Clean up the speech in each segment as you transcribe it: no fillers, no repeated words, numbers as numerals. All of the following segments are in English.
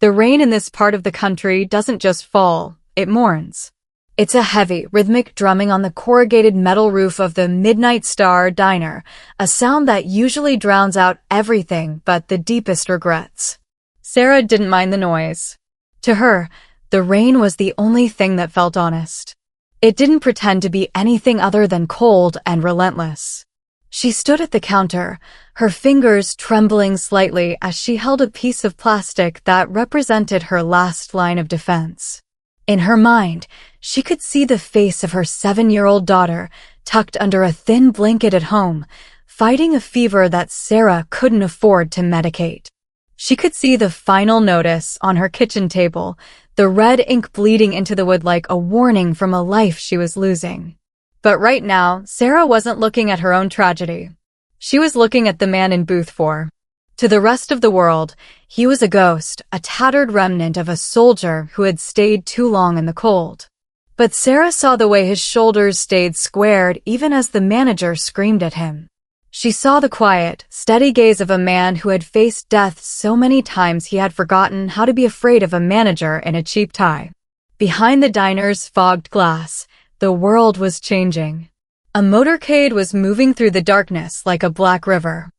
The rain in this part of the country doesn't just fall, it mourns. It's a heavy, rhythmic drumming on the corrugated metal roof of the Midnight Star diner, a sound that usually drowns out everything but the deepest regrets. Sarah didn't mind the noise. To her, the rain was the only thing that felt honest. It didn't pretend to be anything other than cold and relentless. She stood at the counter, her fingers trembling slightly as she held a piece of plastic that represented her last line of defense. In her mind, she could see the face of her 7-year-old daughter tucked under a thin blanket at home, fighting a fever that Sarah couldn't afford to medicate. She could see the final notice on her kitchen table, the red ink bleeding into the wood like a warning from a life she was losing. But right now, Sarah wasn't looking at her own tragedy. She was looking at the man in booth 4. To the rest of the world, he was a ghost, a tattered remnant of a soldier who had stayed too long in the cold. But Sarah saw the way his shoulders stayed squared even as the manager screamed at him. She saw the quiet, steady gaze of a man who had faced death so many times he had forgotten how to be afraid of a manager in a cheap tie. Behind the diner's fogged glass, the world was changing. A motorcade was moving through the darkness like a black river.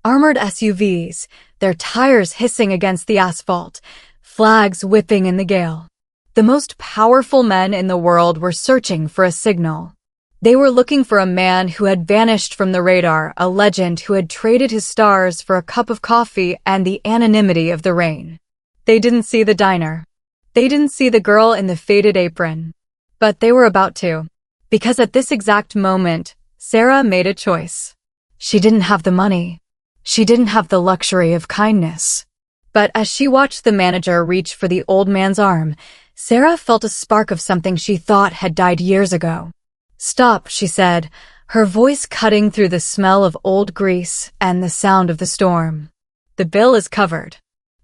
Armored SUVs, their tires hissing against the asphalt, flags whipping in the gale. The most powerful men in the world were searching for a signal. They were looking for a man who had vanished from the radar, a legend who had traded his stars for a cup of coffee and the anonymity of the rain. They didn't see the diner. They didn't see the girl in the faded apron. But they were about to. Because at this exact moment, Sarah made a choice. She didn't have the money. She didn't have the luxury of kindness. But as she watched the manager reach for the old man's arm, Sarah felt a spark of something she thought had died years ago. "Stop," she said, her voice cutting through the smell of old grease and the sound of the storm. "The bill is covered."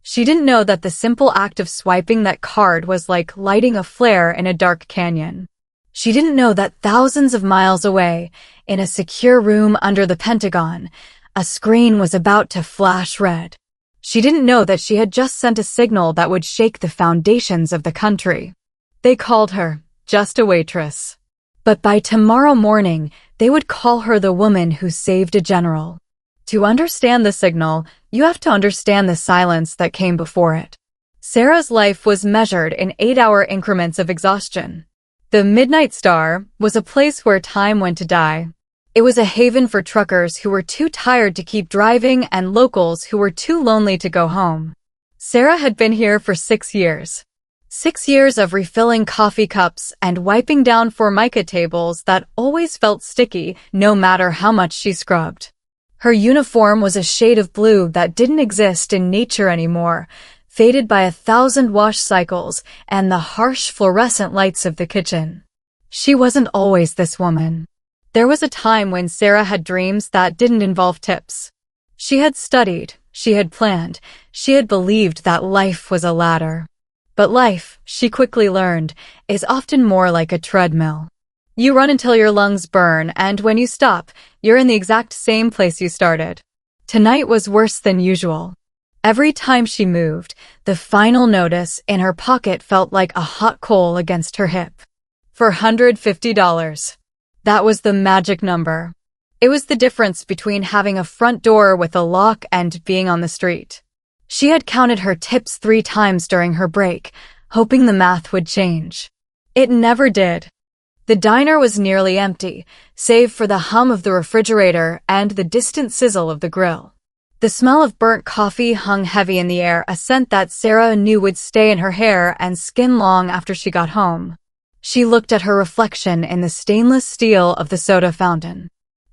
She didn't know that the simple act of swiping that card was like lighting a flare in a dark canyon. She didn't know that thousands of miles away, in a secure room under the Pentagon, a screen was about to flash red. She didn't know that she had just sent a signal that would shake the foundations of the country. They called her just a waitress. But by tomorrow morning, they would call her the woman who saved a general. To understand the signal, you have to understand the silence that came before it. Sarah's life was measured in 8-hour increments of exhaustion. The Midnight Star was a place where time went to die. It was a haven for truckers who were too tired to keep driving and locals who were too lonely to go home. Sarah had been here for 6 years. 6 years of refilling coffee cups and wiping down Formica tables that always felt sticky no matter how much she scrubbed. Her uniform was a shade of blue that didn't exist in nature anymore, faded by 1,000 wash cycles and the harsh fluorescent lights of the kitchen. She wasn't always this woman. There was a time when Sarah had dreams that didn't involve tips. She had studied, she had planned, she had believed that life was a ladder. But life, she quickly learned, is often more like a treadmill. You run until your lungs burn, and when you stop, you're in the exact same place you started. Tonight was worse than usual. Every time she moved, the final notice in her pocket felt like a hot coal against her hip. $450. That was the magic number. It was the difference between having a front door with a lock and being on the street. She had counted her tips 3 times during her break, hoping the math would change. It never did. The diner was nearly empty, save for the hum of the refrigerator and the distant sizzle of the grill. The smell of burnt coffee hung heavy in the air, a scent that Sarah knew would stay in her hair and skin long after she got home. She looked at her reflection in the stainless steel of the soda fountain.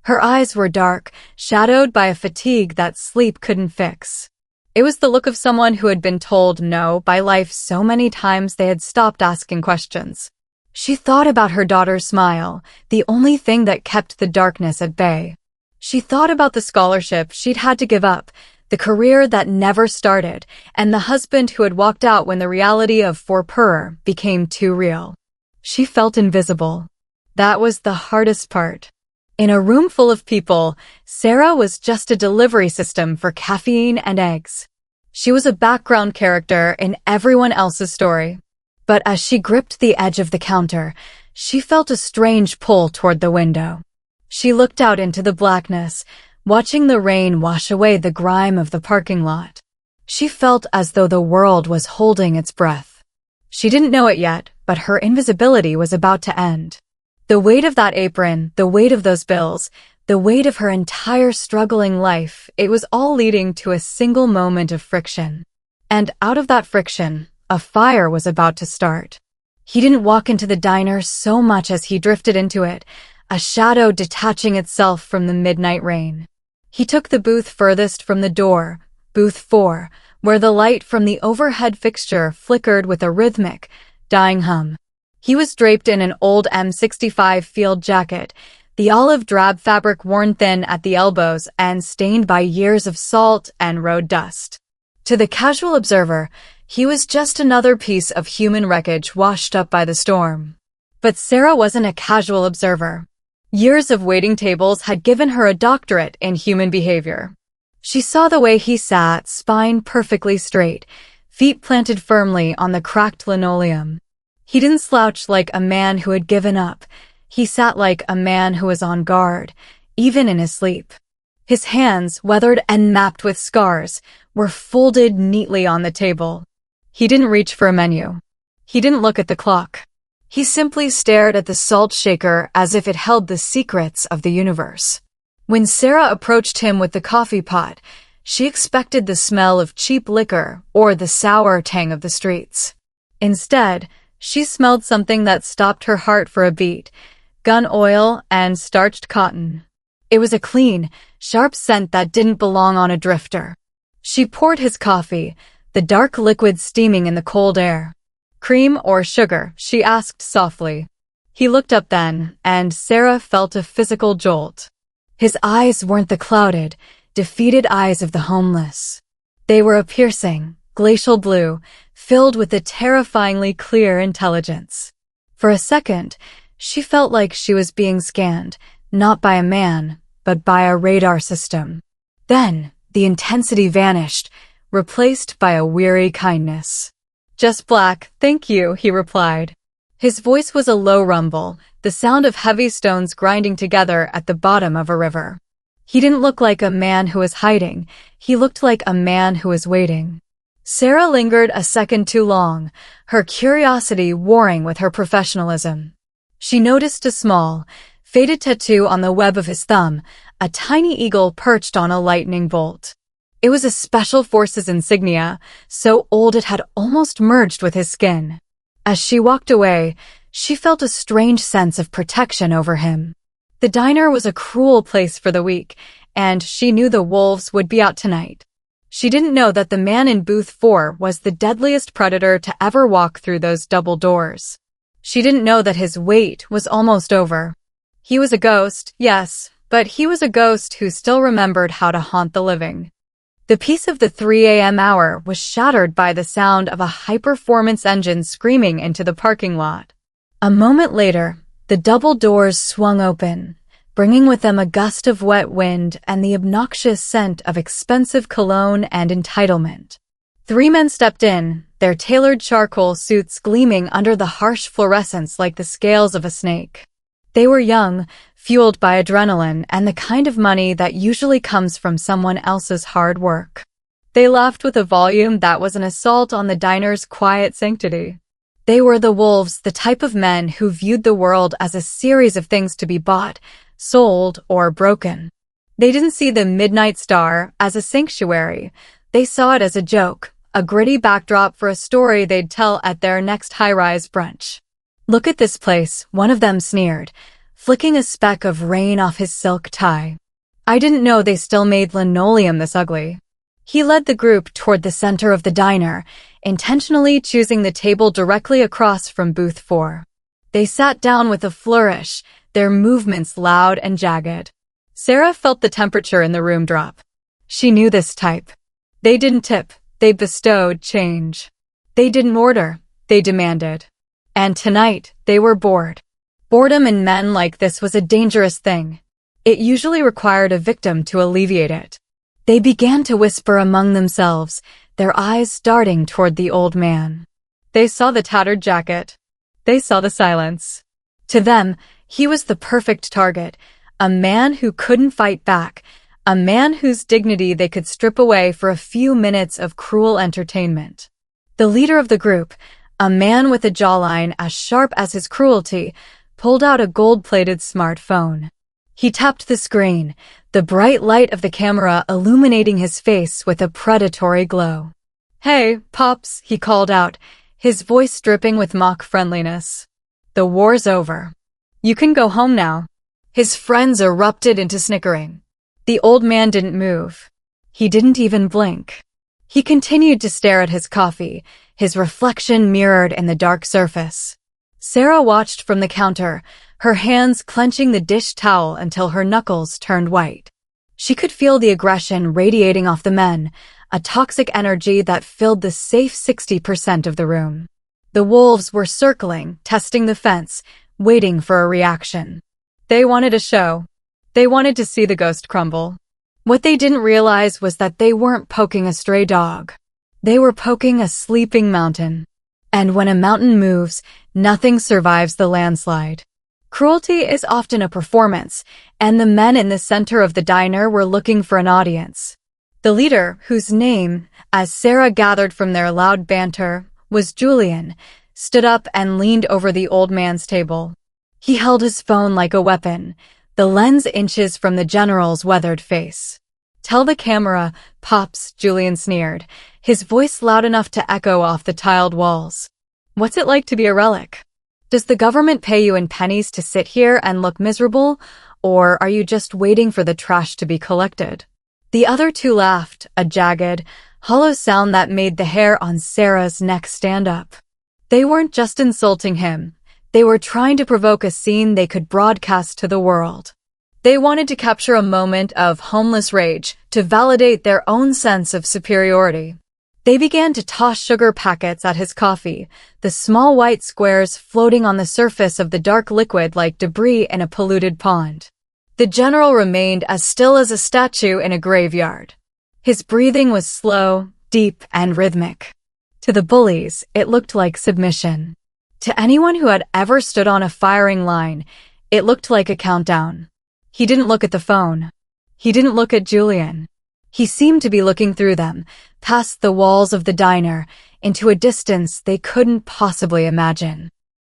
Her eyes were dark, shadowed by a fatigue that sleep couldn't fix. It was the look of someone who had been told no by life so many times they had stopped asking questions. She thought about her daughter's smile, the only thing that kept the darkness at bay. She thought about the scholarship she'd had to give up, the career that never started, and the husband who had walked out when the reality of for per became too real. She felt invisible. That was the hardest part. In a room full of people, Sarah was just a delivery system for caffeine and eggs. She was a background character in everyone else's story. But as she gripped the edge of the counter, she felt a strange pull toward the window. She looked out into the blackness, watching the rain wash away the grime of the parking lot. She felt as though the world was holding its breath. She didn't know it yet, but her invisibility was about to end. The weight of that apron, the weight of those bills, the weight of her entire struggling life, it was all leading to a single moment of friction. And out of that friction, a fire was about to start. He didn't walk into the diner so much as he drifted into it, a shadow detaching itself from the midnight rain. He took the booth furthest from the door, booth 4, where the light from the overhead fixture flickered with a rhythmic, dying hum. He was draped in an old M65 field jacket, the olive drab fabric worn thin at the elbows and stained by years of salt and road dust. To the casual observer, he was just another piece of human wreckage washed up by the storm. But Sarah wasn't a casual observer. Years of waiting tables had given her a doctorate in human behavior. She saw the way he sat, spine perfectly straight, feet planted firmly on the cracked linoleum. He didn't slouch like a man who had given up. He sat like a man who was on guard, even in his sleep. His hands, weathered and mapped with scars, were folded neatly on the table. He didn't reach for a menu. He didn't look at the clock. He simply stared at the salt shaker as if it held the secrets of the universe. When Sarah approached him with the coffee pot, she expected the smell of cheap liquor or the sour tang of the streets. Instead, she smelled something that stopped her heart for a beat: gun oil and starched cotton. It was a clean, sharp scent that didn't belong on a drifter. She poured his coffee, the dark liquid steaming in the cold air. "Cream or sugar?" she asked softly. He looked up then, and Sarah felt a physical jolt. His eyes weren't the clouded, defeated eyes of the homeless. They were a piercing, glacial blue, filled with a terrifyingly clear intelligence. For a second, she felt like she was being scanned, not by a man, but by a radar system. Then, the intensity vanished, replaced by a weary kindness. "Just black, thank you," he replied. His voice was a low rumble, the sound of heavy stones grinding together at the bottom of a river. He didn't look like a man who was hiding, he looked like a man who was waiting. Sarah lingered a second too long, her curiosity warring with her professionalism. She noticed a small, faded tattoo on the web of his thumb, a tiny eagle perched on a lightning bolt. It was a special forces insignia, so old it had almost merged with his skin. As she walked away, she felt a strange sense of protection over him. The diner was a cruel place for the weak, and she knew the wolves would be out tonight. She didn't know that the man in booth 4 was the deadliest predator to ever walk through those double doors. She didn't know that his wait was almost over. He was a ghost, yes, but he was a ghost who still remembered how to haunt the living. The peace of the 3 a.m. hour was shattered by the sound of a high-performance engine screaming into the parking lot. A moment later, the double doors swung open, bringing with them a gust of wet wind and the obnoxious scent of expensive cologne and entitlement. 3 men stepped in, their tailored charcoal suits gleaming under the harsh fluorescence like the scales of a snake. They were young, fueled by adrenaline and the kind of money that usually comes from someone else's hard work. They laughed with a volume that was an assault on the diner's quiet sanctity. They were the wolves, the type of men who viewed the world as a series of things to be bought, sold, or broken. They didn't see the Midnight Star as a sanctuary. They saw it as a joke, a gritty backdrop for a story they'd tell at their next high-rise brunch. "Look at this place," one of them sneered, flicking a speck of rain off his silk tie. "I didn't know they still made linoleum this ugly." He led the group toward the center of the diner, intentionally choosing the table directly across from booth 4. They sat down with a flourish, their movements loud and jagged. Sarah felt the temperature in the room drop. She knew this type. They didn't tip, they bestowed change. They didn't order, they demanded. And tonight, they were bored. Boredom in men like this was a dangerous thing. It usually required a victim to alleviate it. They began to whisper among themselves, their eyes darting toward the old man. They saw the tattered jacket. They saw the silence. To them, he was the perfect target, a man who couldn't fight back, a man whose dignity they could strip away for a few minutes of cruel entertainment. The leader of the group, a man with a jawline as sharp as his cruelty, pulled out a gold-plated smartphone. He tapped the screen, the bright light of the camera illuminating his face with a predatory glow. "Hey, Pops," he called out, his voice dripping with mock friendliness. "The war's over. You can go home now." His friends erupted into snickering. The old man didn't move. He didn't even blink. He continued to stare at his coffee, his reflection mirrored in the dark surface. Sarah watched from the counter, her hands clenching the dish towel until her knuckles turned white. She could feel the aggression radiating off the men, a toxic energy that filled the safe 60% of the room. The wolves were circling, testing the fence, waiting for a reaction. They wanted a show. They wanted to see the ghost crumble. What they didn't realize was that they weren't poking a stray dog. They were poking a sleeping mountain. And when a mountain moves, nothing survives the landslide. Cruelty is often a performance, and the men in the center of the diner were looking for an audience. The leader, whose name, as Sarah gathered from their loud banter, was Julian, stood up and leaned over the old man's table. He held his phone like a weapon, the lens inches from the general's weathered face. "Tell the camera, Pops," Julian sneered, his voice loud enough to echo off the tiled walls. "What's it like to be a relic? Does the government pay you in pennies to sit here and look miserable, or are you just waiting for the trash to be collected?" The other two laughed, a jagged, hollow sound that made the hair on Sarah's neck stand up. They weren't just insulting him. They were trying to provoke a scene they could broadcast to the world. They wanted to capture a moment of homeless rage to validate their own sense of superiority. They began to toss sugar packets at his coffee, the small white squares floating on the surface of the dark liquid like debris in a polluted pond. The general remained as still as a statue in a graveyard. His breathing was slow, deep, and rhythmic. To the bullies, it looked like submission. To anyone who had ever stood on a firing line, it looked like a countdown. He didn't look at the phone. He didn't look at Julian. He seemed to be looking through them, past the walls of the diner, into a distance they couldn't possibly imagine.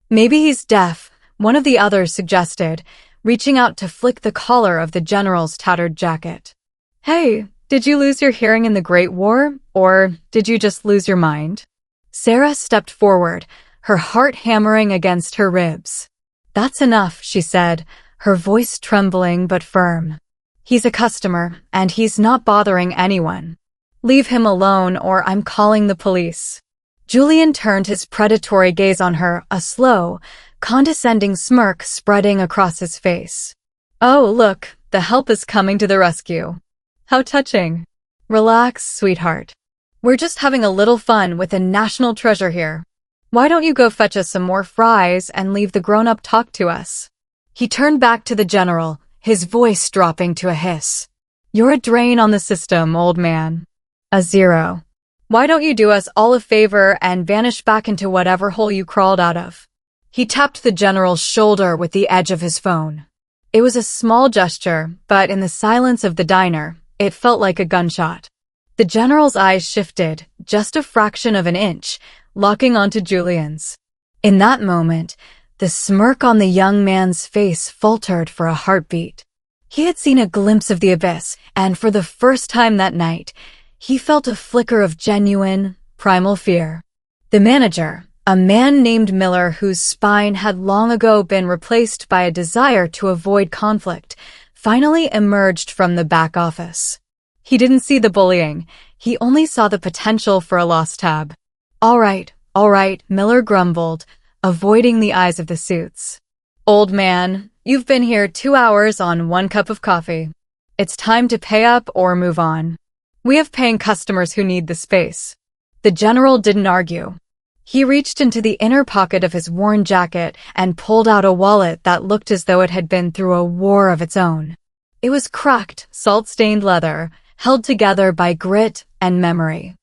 "Maybe he's deaf," one of the others suggested, reaching out to flick the collar of the general's tattered jacket. "Hey, did you lose your hearing in the Great War, or did you just lose your mind?" Sarah stepped forward, her heart hammering against her ribs. "That's enough," she said, her voice trembling but firm. "He's a customer, and he's not bothering anyone. Leave him alone or I'm calling the police." Julian turned his predatory gaze on her, a slow, condescending smirk spreading across his face. "Oh, look, the help is coming to the rescue. How touching. Relax, sweetheart. We're just having a little fun with a national treasure here. Why don't you go fetch us some more fries and leave the grown-up talk to us?" He turned back to the general, his voice dropping to a hiss. "You're a drain on the system, old man. A zero. Why don't you do us all a favor and vanish back into whatever hole you crawled out of?" He tapped the general's shoulder with the edge of his phone. It was a small gesture, but in the silence of the diner, it felt like a gunshot. The general's eyes shifted, just a fraction of an inch, locking onto Julian's. In that moment, the smirk on the young man's face faltered for a heartbeat. He had seen a glimpse of the abyss, and for the first time that night, he felt a flicker of genuine, primal fear. The manager, a man named Miller whose spine had long ago been replaced by a desire to avoid conflict, finally emerged from the back office. He didn't see the bullying, he only saw the potential for a lost tab. All right, Miller grumbled, avoiding the eyes of the suits. "Old man, you've been here 2 hours on 1 cup of coffee. It's time to pay up or move on. We have paying customers who need the space." The general didn't argue. He reached into the inner pocket of his worn jacket and pulled out a wallet that looked as though it had been through a war of its own. It was cracked, salt-stained leather, held together by grit and memory.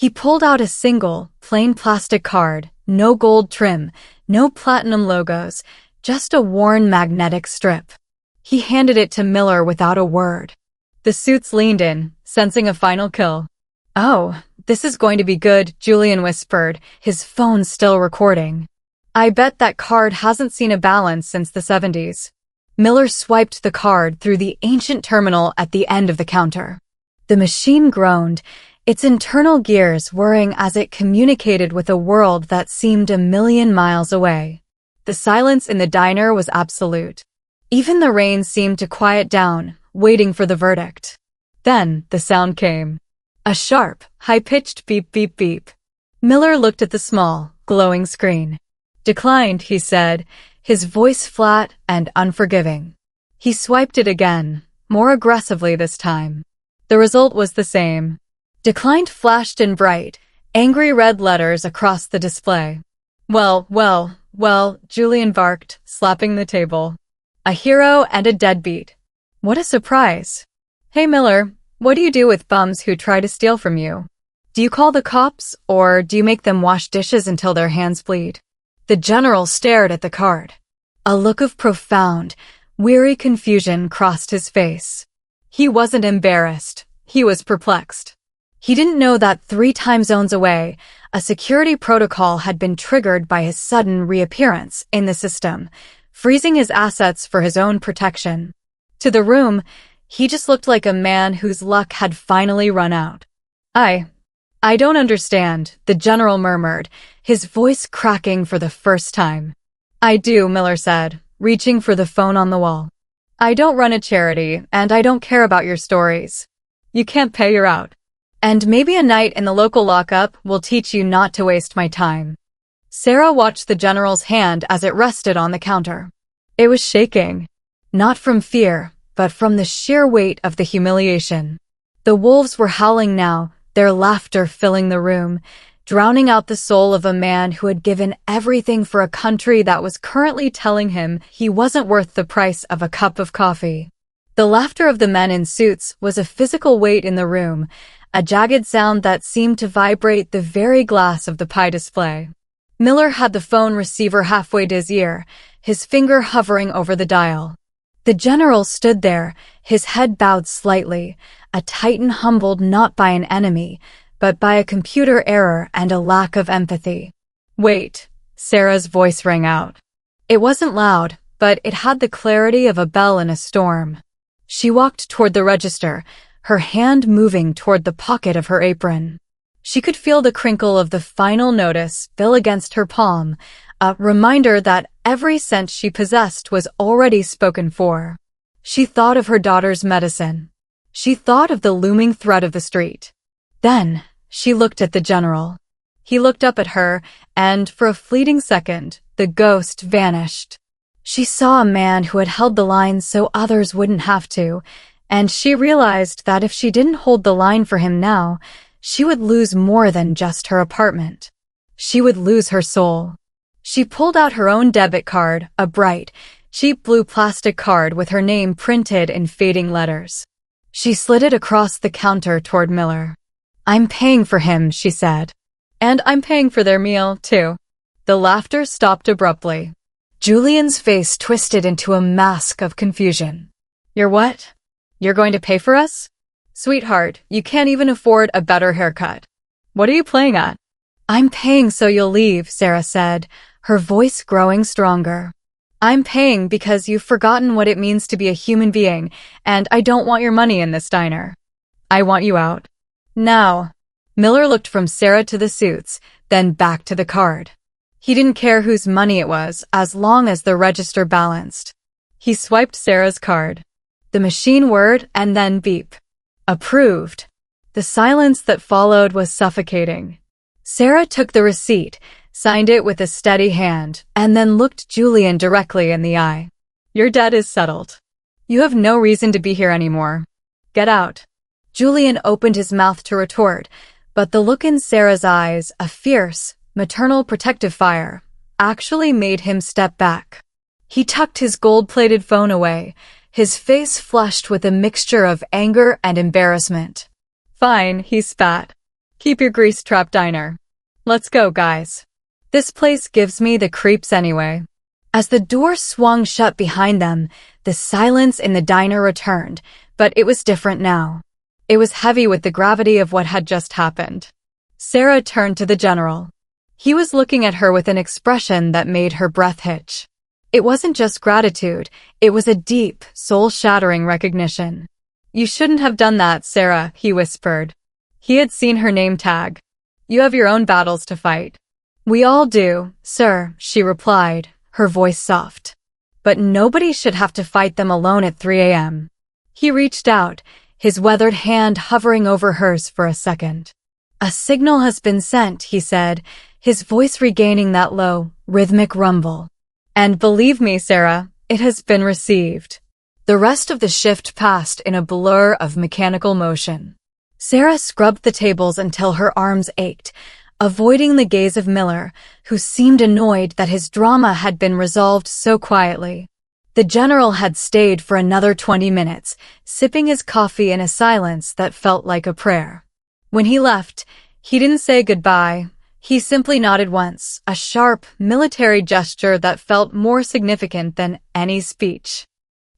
He pulled out a single, plain plastic card, no gold trim, no platinum logos, just a worn magnetic strip. He handed it to Miller without a word. The suits leaned in, sensing a final kill. "Oh, this is going to be good," Julian whispered, his phone still recording. "I bet that card hasn't seen a balance since the 70s. Miller swiped the card through the ancient terminal at the end of the counter. The machine groaned, its internal gears whirring as it communicated with a world that seemed a million miles away. The silence in the diner was absolute. Even the rain seemed to quiet down, waiting for the verdict. Then the sound came. A sharp, high-pitched beep beep beep. Miller looked at the small, glowing screen. "Declined," he said, his voice flat and unforgiving. He swiped it again, more aggressively this time. The result was the same. "Declined" flashed in bright, angry red letters across the display. Well, Julian barked, slapping the table. "A hero and a deadbeat. What a surprise. Hey Miller, what do you do with bums who try to steal from you? Do you call the cops, or do you make them wash dishes until their hands bleed?" The general stared at the card. A look of profound, weary confusion crossed his face. He wasn't embarrassed, he was perplexed. He didn't know that 3 time zones away, a security protocol had been triggered by his sudden reappearance in the system, freezing his assets for his own protection. To the room, he just looked like a man whose luck had finally run out. I don't understand," the general murmured, his voice cracking for the first time. "I do," Miller said, reaching for the phone on the wall. "I don't run a charity, and I don't care about your stories. You can't pay, you're out. And maybe a night in the local lockup will teach you not to waste my time." Sarah watched the general's hand as it rested on the counter. It was shaking. Not from fear, but from the sheer weight of the humiliation. The wolves were howling now, their laughter filling the room, drowning out the soul of a man who had given everything for a country that was currently telling him he wasn't worth the price of a cup of coffee. The laughter of the men in suits was a physical weight in the room, a jagged sound that seemed to vibrate the very glass of the pie display. Miller had the phone receiver halfway to his ear, his finger hovering over the dial. The general stood there, his head bowed slightly, a titan humbled not by an enemy, but by a computer error and a lack of empathy. "Wait," Sarah's voice rang out. It wasn't loud, but it had the clarity of a bell in a storm. She walked toward the register, her hand moving toward the pocket of her apron. She could feel the crinkle of the final notice bill against her palm, a reminder that every cent she possessed was already spoken for. She thought of her daughter's medicine. She thought of the looming threat of the street. Then, she looked at the general. He looked up at her, and for a fleeting second, the ghost vanished. She saw a man who had held the line so others wouldn't have to, and she realized that if she didn't hold the line for him now, she would lose more than just her apartment. She would lose her soul. She pulled out her own debit card, a bright, cheap blue plastic card with her name printed in fading letters. She slid it across the counter toward Miller. "I'm paying for him," she said. "And I'm paying for their meal, too." The laughter stopped abruptly. Julian's face twisted into a mask of confusion. "You're what? You're going to pay for us? Sweetheart, you can't even afford a better haircut. What are you playing at?" "I'm paying so you'll leave," Sarah said, her voice growing stronger. "I'm paying because you've forgotten what it means to be a human being, and I don't want your money in this diner. I want you out. Now." Miller looked from Sarah to the suits, then back to the card. He didn't care whose money it was, as long as the register balanced. He swiped Sarah's card. The machine whirred and then beep. Approved. The silence that followed was suffocating. Sarah took the receipt, signed it with a steady hand, and then looked Julian directly in the eye. "Your debt is settled. You have no reason to be here anymore. Get out." Julian opened his mouth to retort, but the look in Sarah's eyes, a fierce, maternal protective fire, actually made him step back. He tucked his gold-plated phone away, his face flushed with a mixture of anger and embarrassment. "Fine," he spat. Keep your grease-trap diner. Let's go, guys. This place gives me the creeps anyway. As the door swung shut behind them, the silence in the diner returned, but it was different now. It was heavy with the gravity of what had just happened. Sarah turned to the general. He was looking at her with an expression that made her breath hitch. It wasn't just gratitude, it was a deep, soul-shattering recognition. You shouldn't have done that, Sarah, he whispered. He had seen her name tag. You have your own battles to fight. We all do, sir, she replied, her voice soft. But nobody should have to fight them alone at 3 a.m. He reached out, his weathered hand hovering over hers for a second. A signal has been sent, he said, his voice regaining that low, rhythmic rumble. And believe me, Sarah, it has been received. The rest of the shift passed in a blur of mechanical motion. Sarah scrubbed the tables until her arms ached, avoiding the gaze of Miller, who seemed annoyed that his drama had been resolved so quietly. The general had stayed for another 20 minutes, sipping his coffee in a silence that felt like a prayer. When he left, he didn't say goodbye. He simply nodded once, a sharp, military gesture that felt more significant than any speech.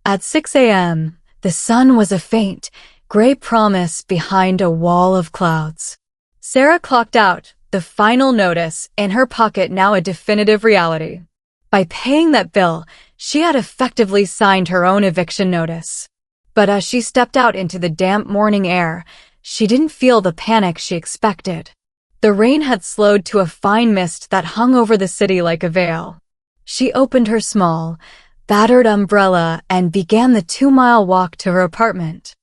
At 6 a.m., the sun was a faint, gray promise behind a wall of clouds. Sarah clocked out, the final notice in her pocket now a definitive reality. By paying that bill, she had effectively signed her own eviction notice. But as she stepped out into the damp morning air, she didn't feel the panic she expected. The rain had slowed to a fine mist that hung over the city like a veil. She opened her small, battered umbrella and began the 2-mile walk to her apartment.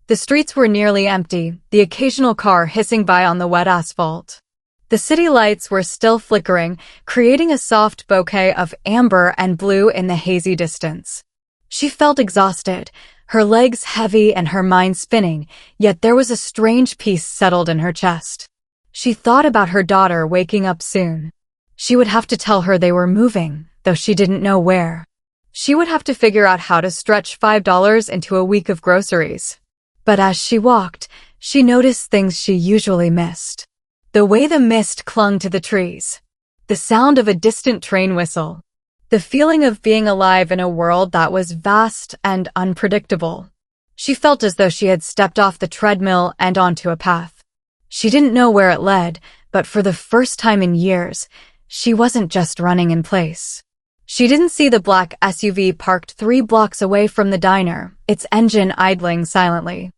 The streets were nearly empty, the occasional car hissing by on the wet asphalt. The city lights were still flickering, creating a soft bouquet of amber and blue in the hazy distance. She felt exhausted, her legs heavy and her mind spinning, yet there was a strange peace settled in her chest. She thought about her daughter waking up soon. She would have to tell her they were moving, though she didn't know where. She would have to figure out how to stretch $5 into a week of groceries. But as she walked, she noticed things she usually missed. The way the mist clung to the trees. The sound of a distant train whistle. The feeling of being alive in a world that was vast and unpredictable. She felt as though she had stepped off the treadmill and onto a path. She didn't know where it led, but for the first time in years, she wasn't just running in place. She didn't see the black SUV parked 3 blocks away from the diner, its engine idling silently.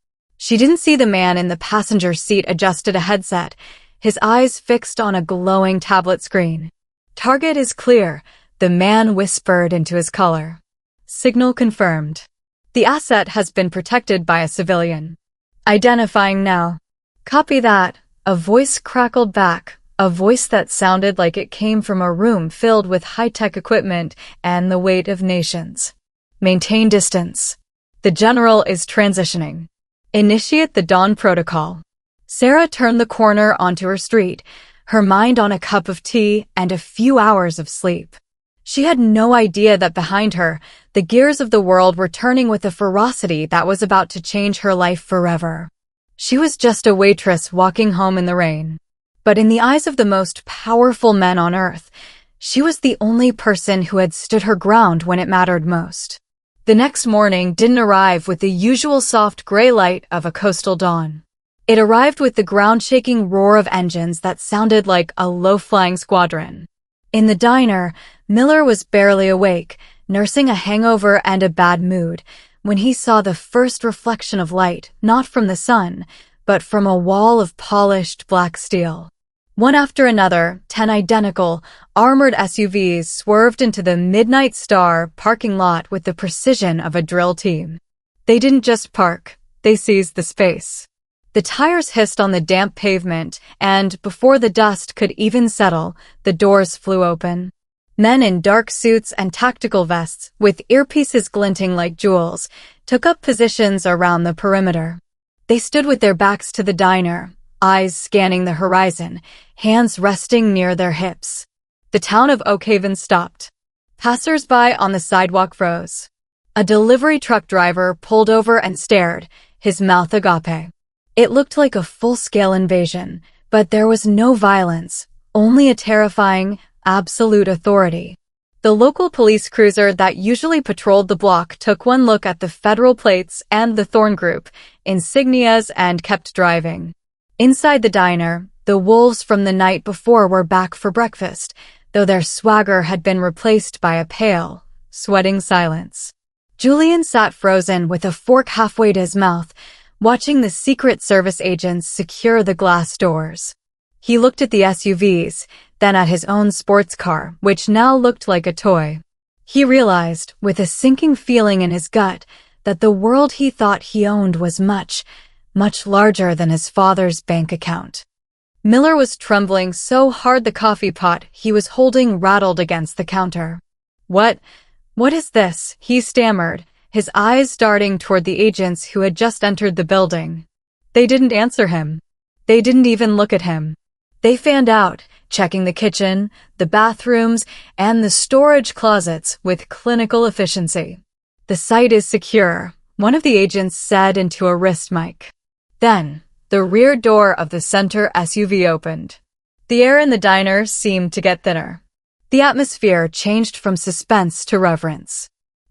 She didn't see the man in the passenger seat adjusted a headset, his eyes fixed on a glowing tablet screen. Target is clear, the man whispered into his collar. Signal confirmed. The asset has been protected by a civilian. Identifying now. Copy that, a voice crackled back, a voice that sounded like it came from a room filled with high-tech equipment and the weight of nations. Maintain distance. The general is transitioning. Initiate the dawn protocol. Sarah turned the corner onto her street, her mind on a cup of tea and a few hours of sleep. She had no idea that behind her, the gears of the world were turning with a ferocity that was about to change her life forever. She was just a waitress walking home in the rain. But in the eyes of the most powerful men on earth, she was the only person who had stood her ground when it mattered most. The next morning didn't arrive with the usual soft gray light of a coastal dawn. It arrived with the ground-shaking roar of engines that sounded like a low-flying squadron. In the diner, Miller was barely awake, nursing a hangover and a bad mood, when he saw the first reflection of light, not from the sun, but from a wall of polished black steel. One after another, 10 identical, armored SUVs swerved into the Midnight Star parking lot with the precision of a drill team. They didn't just park, they seized the space. The tires hissed on the damp pavement, and before the dust could even settle, the doors flew open. Men in dark suits and tactical vests, with earpieces glinting like jewels, took up positions around the perimeter. They stood with their backs to the diner, eyes scanning the horizon, hands resting near their hips. The town of Oakhaven stopped. Passers-by on the sidewalk froze. A delivery truck driver pulled over and stared, his mouth agape. It looked like a full-scale invasion, But there was no violence, only a terrifying, absolute authority. The local police cruiser that usually patrolled the block took one look at the federal plates and the Thorn Group insignias and kept driving. Inside the diner, the wolves from the night before were back for breakfast, though their swagger had been replaced by a pale, sweating silence. Julian sat frozen with a fork halfway to his mouth, watching the Secret Service agents secure the glass doors. He looked at the SUVs, then at his own sports car, which now looked like a toy. He realized, with a sinking feeling in his gut, that the world he thought he owned was much, much larger than his father's bank account. Miller was trembling so hard the coffee pot he was holding rattled against the counter. What is this?" he stammered, his eyes darting toward the agents who had just entered the building. They didn't answer him. They didn't even look at him. They fanned out, checking the kitchen, the bathrooms, and the storage closets with clinical efficiency. "The site is secure," one of the agents said into a wrist mic. Then, the rear door of the center SUV opened. The air in the diner seemed to get thinner. The atmosphere changed from suspense to reverence.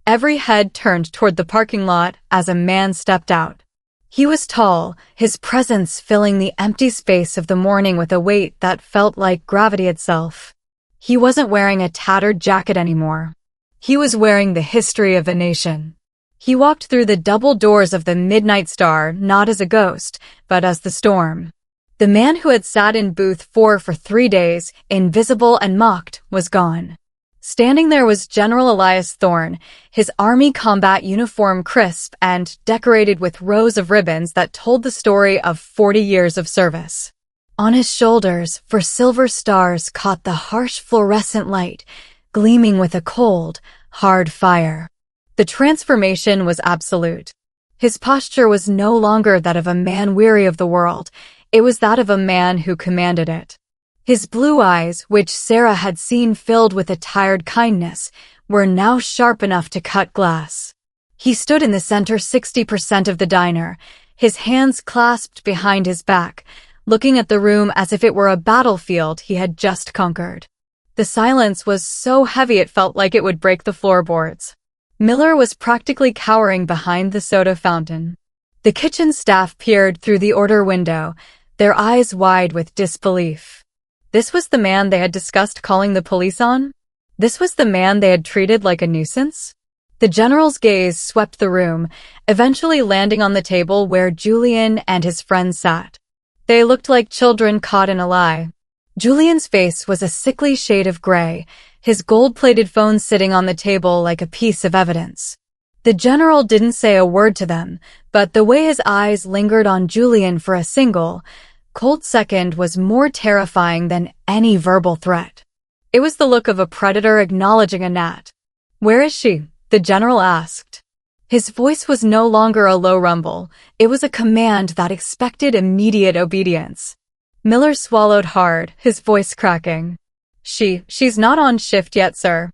Every head turned toward the parking lot as a man stepped out. He was tall, his presence filling the empty space of the morning with a weight that felt like gravity itself. He wasn't wearing a tattered jacket anymore. He was wearing the history of a nation. He walked through the double doors of the Midnight Star not as a ghost, but as the storm. The man who had sat in booth 4 for 3 days, invisible and mocked, was gone. Standing there was General Elias Thorne, his army combat uniform crisp and decorated with rows of ribbons that told the story of 40 years of service. On his shoulders, 4 silver stars caught the harsh fluorescent light, gleaming with a cold, hard fire. The transformation was absolute. His posture was no longer that of a man weary of the world, it was that of a man who commanded it. His blue eyes, which Sarah had seen filled with a tired kindness, were now sharp enough to cut glass. He stood in the center 60% of the diner, his hands clasped behind his back, looking at the room as if it were a battlefield he had just conquered. The silence was so heavy it felt like it would break the floorboards. Miller was practically cowering behind the soda fountain. The kitchen staff peered through the order window, their eyes wide with disbelief. This was the man they had discussed calling the police on? This was the man they had treated like a nuisance? The general's gaze swept the room, eventually landing on the table where Julian and his friends sat. They looked like children caught in a lie. Julian's face was a sickly shade of gray, his gold-plated phone sitting on the table like a piece of evidence. The general didn't say a word to them, but the way his eyes lingered on Julian for a single, cold second was more terrifying than any verbal threat. It was the look of a predator acknowledging a gnat. "Where is she?" the general asked. His voice was no longer a low rumble, it was a command that expected immediate obedience. Miller swallowed hard, his voice cracking. She's not on shift yet, sir.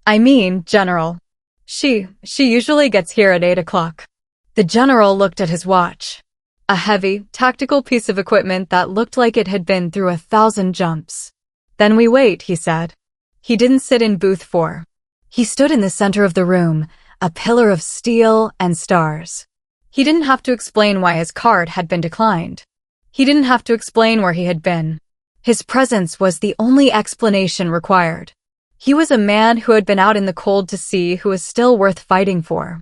I mean, General. She usually gets here at 8 o'clock. The general looked at his watch. A heavy, tactical piece of equipment that looked like it had been through 1,000 jumps. "Then we wait," he said. He didn't sit in booth 4. He stood in the center of the room, a pillar of steel and stars. He didn't have to explain why his card had been declined. He didn't have to explain where he had been. His presence was the only explanation required. He was a man who had been out in the cold to see who was still worth fighting for.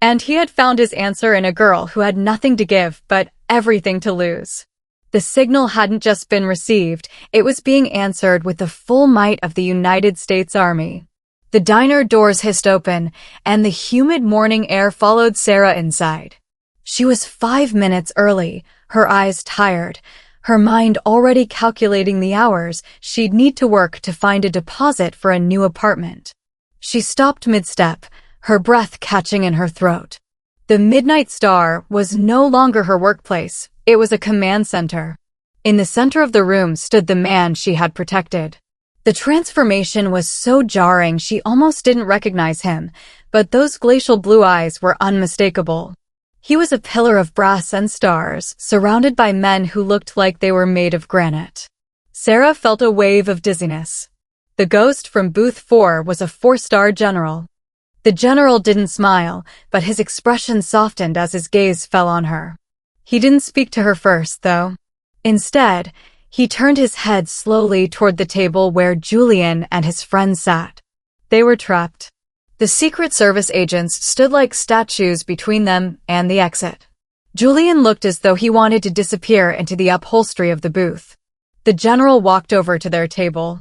And he had found his answer in a girl who had nothing to give but everything to lose. The signal hadn't just been received, it was being answered with the full might of the United States Army. The diner doors hissed open, and the humid morning air followed Sarah inside. She was 5 minutes early, her eyes tired, her mind already calculating the hours she'd need to work to find a deposit for a new apartment. She stopped mid-step, her breath catching in her throat. The Midnight Star was no longer her workplace, it was a command center. In the center of the room stood the man she had protected. The transformation was so jarring she almost didn't recognize him, but those glacial blue eyes were unmistakable. He was a pillar of brass and stars, surrounded by men who looked like they were made of granite. Sarah felt a wave of dizziness. The ghost from Booth 4 was a 4-star general. The general didn't smile, but his expression softened as his gaze fell on her. He didn't speak to her first, though. Instead, he turned his head slowly toward the table where Julian and his friends sat. They were trapped. The Secret Service agents stood like statues between them and the exit. Julian looked as though he wanted to disappear into the upholstery of the booth. The general walked over to their table.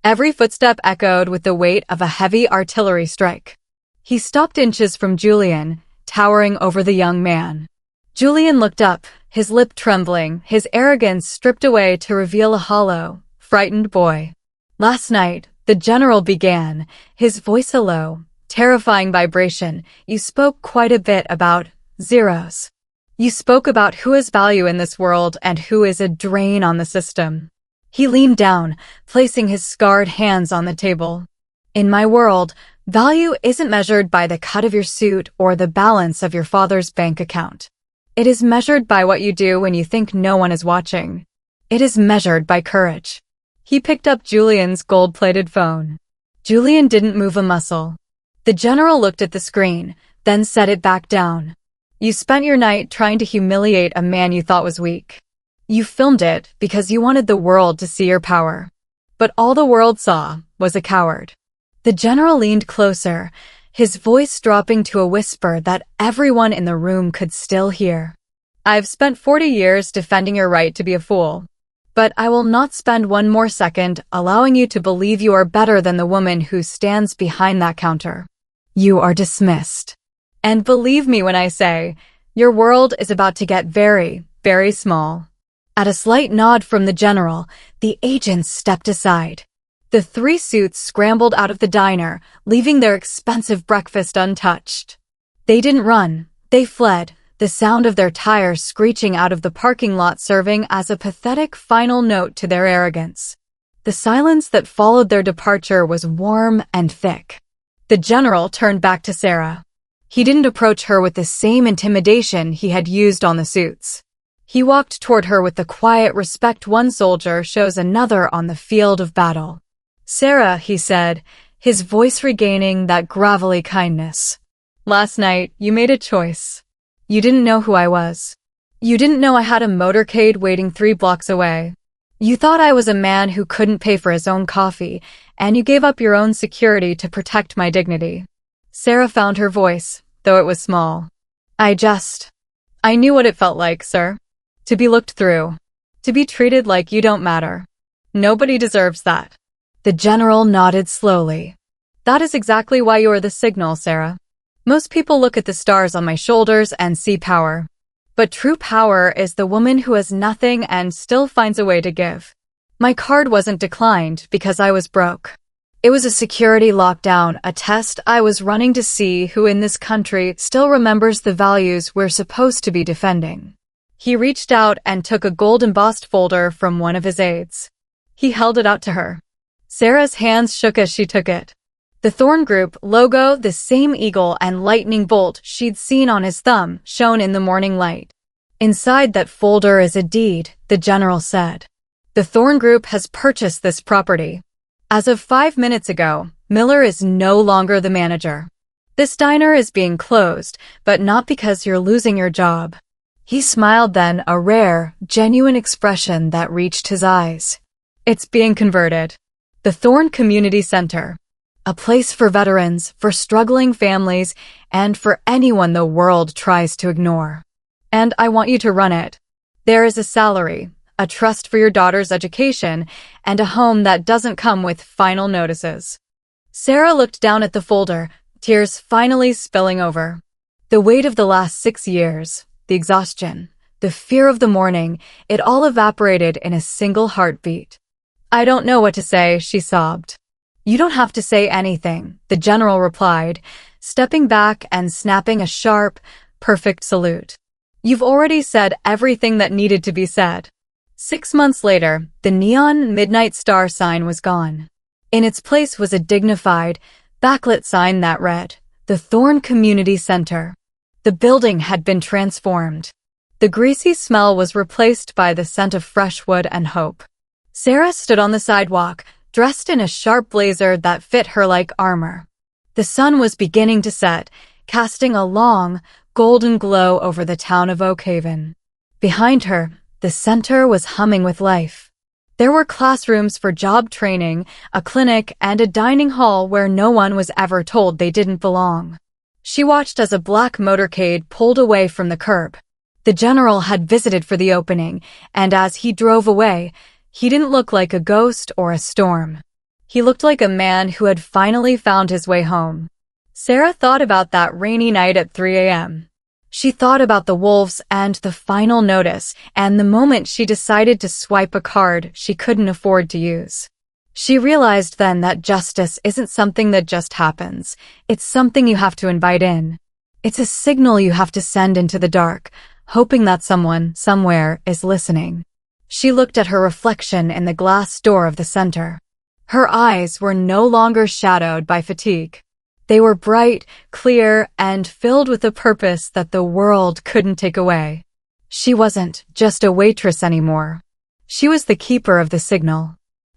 Every footstep echoed with the weight of a heavy artillery strike. He stopped inches from Julian, towering over the young man. Julian looked up, his lip trembling, his arrogance stripped away to reveal a hollow, frightened boy. Last night, the general began, his voice a low, terrifying vibration. You spoke quite a bit about zeros. You spoke about who has value in this world and who is a drain on the system. He leaned down, placing his scarred hands on the table. In my world, value isn't measured by the cut of your suit or the balance of your father's bank account. It is measured by what you do when you think no one is watching. It is measured by courage. He picked up Julian's gold-plated phone. Julian didn't move a muscle. The general looked at the screen, then set it back down. You spent your night trying to humiliate a man you thought was weak. You filmed it because you wanted the world to see your power. But all the world saw was a coward. The general leaned closer, his voice dropping to a whisper that everyone in the room could still hear. I've spent 40 years defending your right to be a fool. But I will not spend one more second allowing you to believe you are better than the woman who stands behind that counter. You are dismissed. And believe me when I say, your world is about to get very, very small. At a slight nod from the general, the agents stepped aside. The 3 suits scrambled out of the diner, leaving their expensive breakfast untouched. They didn't run, they fled, the sound of their tires screeching out of the parking lot serving as a pathetic final note to their arrogance. The silence that followed their departure was warm and thick. The general turned back to Sarah. He didn't approach her with the same intimidation he had used on the suits. He walked toward her with the quiet respect one soldier shows another on the field of battle. Sarah, he said, his voice regaining that gravelly kindness. Last night, you made a choice. You didn't know who I was. You didn't know I had a motorcade waiting 3 blocks away. You thought I was a man who couldn't pay for his own coffee, and you gave up your own security to protect my dignity. Sarah found her voice, though it was small. I knew what it felt like, sir. To be looked through. To be treated like you don't matter. Nobody deserves that. The general nodded slowly. That is exactly why you are the signal, Sarah. Most people look at the stars on my shoulders and see power. But true power is the woman who has nothing and still finds a way to give. My card wasn't declined because I was broke. It was a security lockdown, a test I was running to see who in this country still remembers the values we're supposed to be defending. He reached out and took a gold-embossed folder from one of his aides. He held it out to her. Sarah's hands shook as she took it. The Thorn Group logo, the same eagle and lightning bolt she'd seen on his thumb, shone in the morning light. Inside that folder is a deed, the general said. The Thorn Group has purchased this property. As of 5 minutes ago, Miller is no longer the manager. This diner is being closed, but not because you're losing your job. He smiled then, a rare, genuine expression that reached his eyes. It's being converted. The Thorn Community Center. A place for veterans, for struggling families, and for anyone the world tries to ignore. And I want you to run it. There is a salary, a trust for your daughter's education, and a home that doesn't come with final notices. Sarah looked down at the folder, tears finally spilling over. The weight of the last 6 years, the exhaustion, the fear of the morning, it all evaporated in a single heartbeat. I don't know what to say, she sobbed. You don't have to say anything, the general replied, stepping back and snapping a sharp, perfect salute. You've already said everything that needed to be said. 6 months later, the neon midnight star sign was gone. In its place was a dignified, backlit sign that read, The Thorn Community Center. The building had been transformed. The greasy smell was replaced by the scent of fresh wood and hope. Sarah stood on the sidewalk, dressed in a sharp blazer that fit her like armor. The sun was beginning to set, casting a long, golden glow over the town of Oak Haven. Behind her, the center was humming with life. There were classrooms for job training, a clinic, and a dining hall where no one was ever told they didn't belong. She watched as a black motorcade pulled away from the curb. The general had visited for the opening, and as he drove away, he didn't look like a ghost or a storm. He looked like a man who had finally found his way home. Sarah thought about that rainy night at 3 a.m. She thought about the wolves and the final notice, and the moment she decided to swipe a card she couldn't afford to use. She realized then that justice isn't something that just happens. It's something you have to invite in. It's a signal you have to send into the dark, hoping that someone, somewhere, is listening. She looked at her reflection in the glass door of the center. Her eyes were no longer shadowed by fatigue. They were bright, clear, and filled with a purpose that the world couldn't take away. She wasn't just a waitress anymore. She was the keeper of the signal.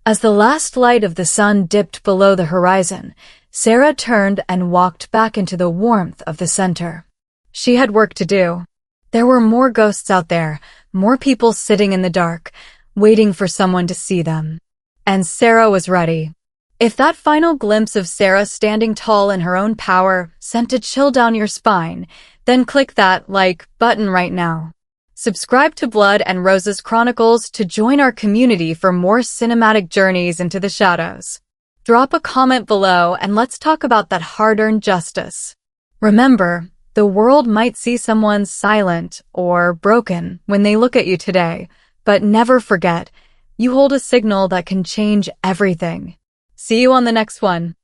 As the last light of the sun dipped below the horizon, Sarah turned and walked back into the warmth of the center. She had work to do. There were more ghosts out there, more people sitting in the dark, waiting for someone to see them. And Sarah was ready. If that final glimpse of Sarah standing tall in her own power sent a chill down your spine, then click that like button right now. Subscribe to Blood and Roses Chronicles to join our community for more cinematic journeys into the shadows. Drop a comment below and let's talk about that hard-earned justice. Remember, the world might see someone silent or broken when they look at you today, but never forget, you hold a signal that can change everything. See you on the next one.